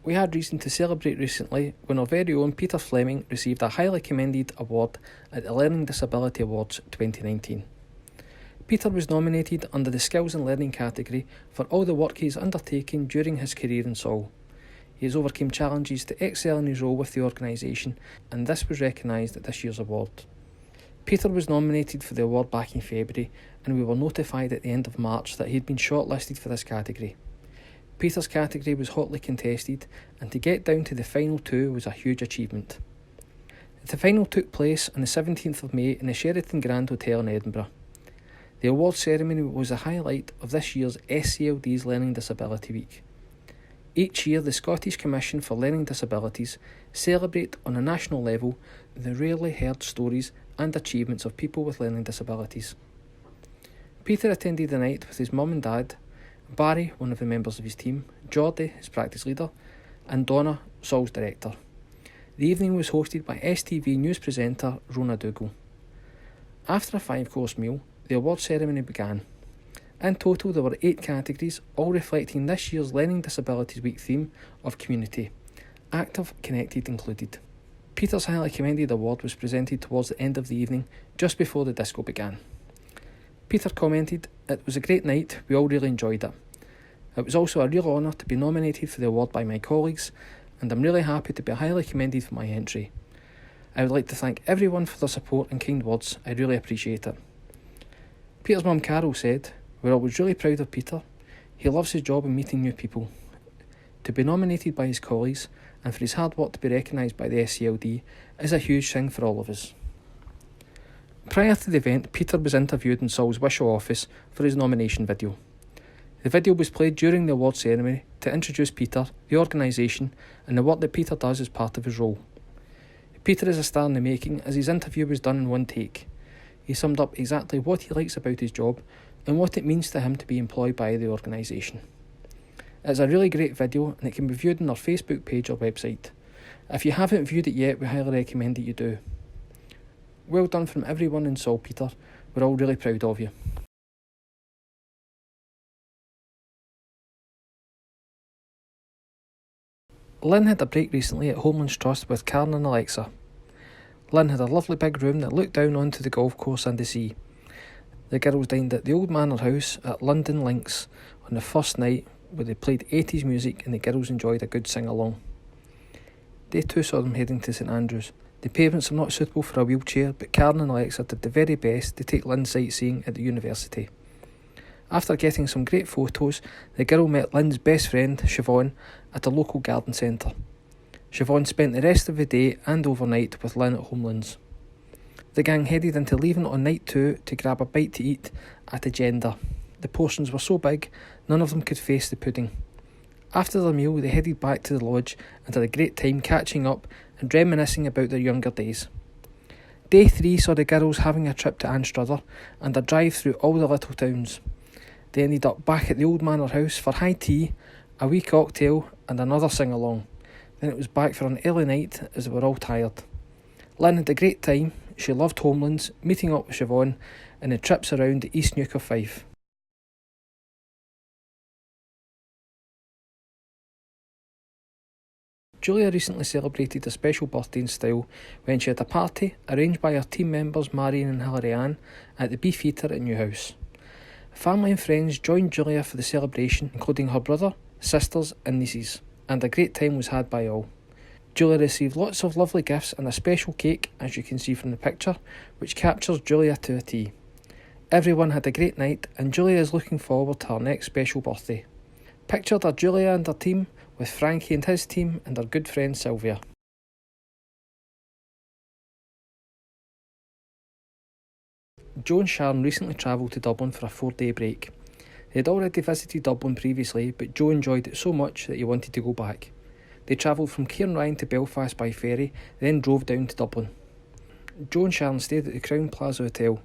We had reason to celebrate recently when our very own Peter Fleming received a highly commended award at the Learning Disability Awards 2019. Peter was nominated under the Skills and Learning category for all the work he has undertaken during his career in Sol. He has overcome challenges to excel in his role with the organisation, and this was recognised at this year's award. Peter was nominated for the award back in February, and we were notified at the end of March that he had been shortlisted for this category. Peter's category was hotly contested, and to get down to the final two was a huge achievement. The final took place on the 17th of May in the Sheraton Grand Hotel in Edinburgh. The award ceremony was a highlight of this year's SCLD's Learning Disability Week. Each year, the Scottish Commission for Learning Disabilities celebrate on a national level the rarely heard stories and achievements of people with learning disabilities. Peter attended the night with his mum and dad, Barry, one of the members of his team, Geordie, his practice leader, and Donna, Sol's director. The evening was hosted by STV news presenter Rona Dougal. After a 5-course meal, the award ceremony began. In total, there were 8 categories, all reflecting this year's Learning Disabilities Week theme of Communi-Tea, active, connected included. Peter's highly commended award was presented towards the end of the evening, just before the disco began. Peter commented, "It was a great night, we all really enjoyed it. It was also a real honour to be nominated for the award by my colleagues, and I'm really happy to be highly commended for my entry. I would like to thank everyone for their support and kind words, I really appreciate it." Peter's mum Carol said, "We're always really proud of Peter. He loves his job and meeting new people. To be nominated by his colleagues and for his hard work to be recognised by the SCLD is a huge thing for all of us." Prior to the event, Peter was interviewed in Sol's Wishaw office for his nomination video. The video was played during the award ceremony to introduce Peter, the organisation, and the work that Peter does as part of his role. Peter is a star in the making, as his interview was done in one take. He summed up exactly what he likes about his job and what it means to him to be employed by the organisation. It's a really great video, and it can be viewed on our Facebook page or website. If you haven't viewed it yet, we highly recommend that you do. Well done from everyone in Sol, Peter. We're all really proud of you. Lynne had a break recently at Homelands Trust with Karen and Alexa. Lynne had a lovely big room that looked down onto the golf course and the sea. The girls dined at the Old Manor House at London Links on the first night, where they played 80s music and the girls enjoyed a good sing-along. They too saw them heading to St Andrews. The pavements are not suitable for a wheelchair, but Karen and Alexa did the very best to take Lynne sightseeing at the university. After getting some great photos, the girl met Lynne's best friend, Siobhan, at a local garden centre. Siobhan spent the rest of the day and overnight with Lynne at Homelands. The gang headed into leaving on night 2 to grab a bite to eat at Agenda. The portions were so big, none of them could face the pudding. After their meal, they headed back to the lodge and had a great time catching up and reminiscing about their younger days. Day 3 saw the girls having a trip to Anstruther and a drive through all the little towns. They ended up back at the Old Manor House for high tea, a wee cocktail and another sing-along. Then it was back for an early night as they were all tired. Lynne had a great time. She loved Homelands, meeting up with Siobhan and the trips around the East Neuk of Fife. Julia recently celebrated a special birthday in style when she had a party arranged by her team members Marion and Hilary Ann at the Beefeater at Newhouse. Family and friends joined Julia for the celebration, including her brother, sisters and nieces, and a great time was had by all. Julia received lots of lovely gifts and a special cake, as you can see from the picture, which captures Julia to a T. Everyone had a great night, and Julia is looking forward to her next special birthday. Pictured are Julia and her team, with Frankie and his team and her good friend Sylvia. Joe and Sharon recently travelled to Dublin for a 4-day break. They had already visited Dublin previously, but Joe enjoyed it so much that he wanted to go back. They travelled from Cairnryan to Belfast by ferry, then drove down to Dublin. Joe and Sharon stayed at the Crown Plaza Hotel.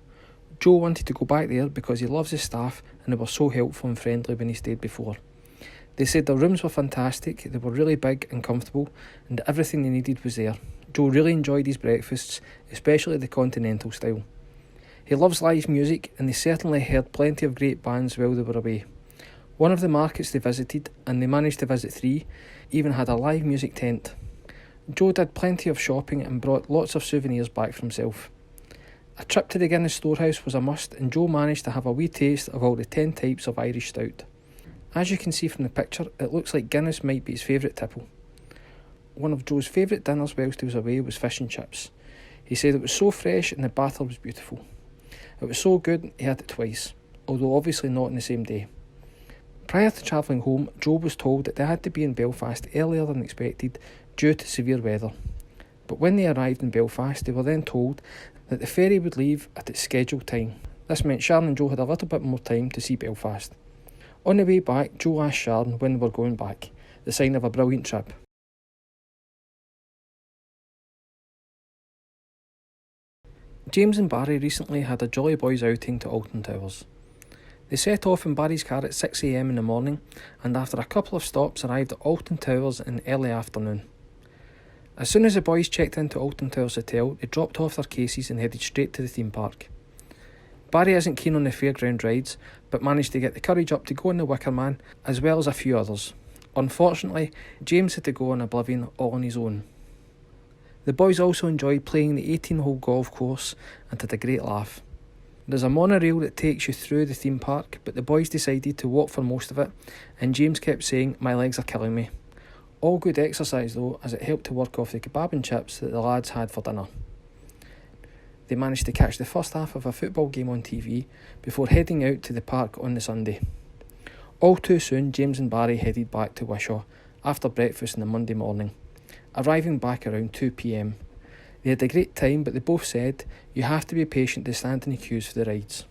Joe wanted to go back there because he loves his staff and they were so helpful and friendly when he stayed before. They said their rooms were fantastic, they were really big and comfortable, and everything they needed was there. Joe really enjoyed his breakfasts, especially the continental style. He loves live music, and they certainly heard plenty of great bands while they were away. One of the markets they visited, and they managed to visit 3, even had a live music tent. Joe did plenty of shopping and brought lots of souvenirs back for himself. A trip to the Guinness storehouse was a must, and Joe managed to have a wee taste of all the 10 types of Irish stout. As you can see from the picture, it looks like Guinness might be his favourite tipple. One of Joe's favourite dinners whilst he was away was fish and chips. He said it was so fresh and the batter was beautiful. It was so good he had it twice, although obviously not on the same day. Prior to travelling home, Joe was told that they had to be in Belfast earlier than expected due to severe weather. But when they arrived in Belfast, they were then told that the ferry would leave at its scheduled time. This meant Sharon and Joe had a little bit more time to see Belfast. On the way back, Joe asked Sharon when they were going back, the sign of a brilliant trip. James and Barry recently had a Jolly Boys outing to Alton Towers. They set off in Barry's car at 6 a.m. in the morning, and after a couple of stops arrived at Alton Towers in early afternoon. As soon as the boys checked into Alton Towers Hotel, they dropped off their cases and headed straight to the theme park. Barry isn't keen on the fairground rides, but managed to get the courage up to go on the Wicker Man, as well as a few others. Unfortunately, James had to go on Oblivion all on his own. The boys also enjoyed playing the 18-hole golf course and had a great laugh. There's a monorail that takes you through the theme park, but the boys decided to walk for most of it, and James kept saying, "My legs are killing me." All good exercise though, as it helped to work off the kebab and chips that the lads had for dinner. They managed to catch the first half of a football game on TV before heading out to the park on the Sunday. All too soon, James and Barry headed back to Wishaw after breakfast on the Monday morning, arriving back around 2 p.m. They had a great time, but they both said you have to be patient to stand in the queues for the rides.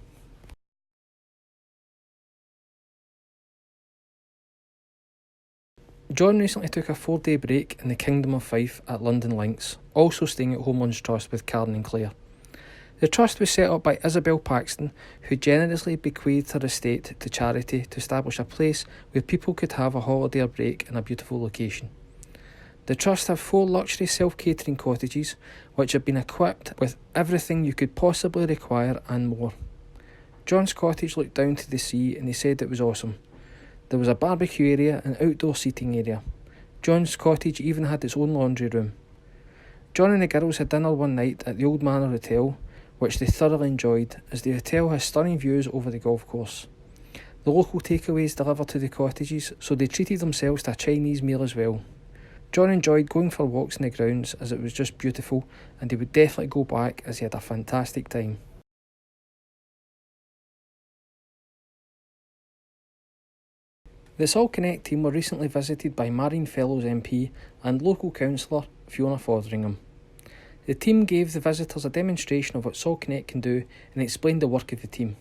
John recently took a 4-day break in the Kingdom of Fife at London Links, also staying at Homelands Trust with Karen and Claire. The trust was set up by Isabel Paxton, who generously bequeathed her estate to charity to establish a place where people could have a holiday or break in a beautiful location. The trust have 4 luxury self-catering cottages, which have been equipped with everything you could possibly require and more. John's cottage looked down to the sea and he said it was awesome. There was a barbecue area and outdoor seating area. John's cottage even had its own laundry room. John and the girls had dinner one night at the Old Manor Hotel, which they thoroughly enjoyed, as the hotel has stunning views over the golf course. The local takeaways delivered to the cottages, so they treated themselves to a Chinese meal as well. John enjoyed going for walks in the grounds as it was just beautiful, and he would definitely go back as he had a fantastic time. The Sol Connect team were recently visited by Marine Fellows MP and local councillor Fiona Fotheringham. The team gave the visitors a demonstration of what Sol Connect can do and explained the work of the team.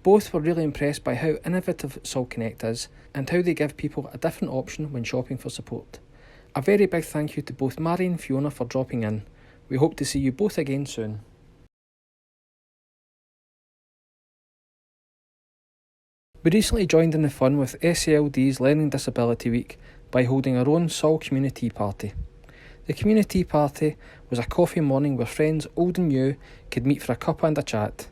Both were really impressed by how innovative Sol Connect is and how they give people a different option when shopping for support. A very big thank you to both Mary and Fiona for dropping in. We hope to see you both again soon. We recently joined in the fun with SLD's Learning Disability Week by holding our own Sol Communi-Tea party. The Communi-Tea party was a coffee morning where friends old and new could meet for a cuppa and a chat.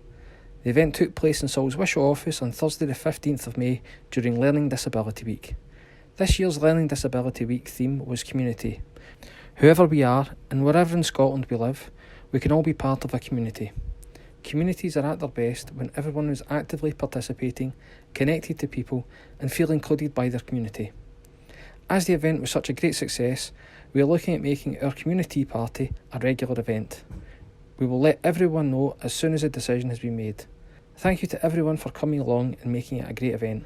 The event took place in Sol's Wishaw office on Thursday the 15th of May during Learning Disability Week. This year's Learning Disability Week theme was community. Whoever we are, and wherever in Scotland we live, we can all be part of a community. Communities are at their best when everyone is actively participating, connected to people, and feel included by their community. As the event was such a great success, we are looking at making our Communi-Tea party a regular event. We will let everyone know as soon as a decision has been made. Thank you to everyone for coming along and making it a great event.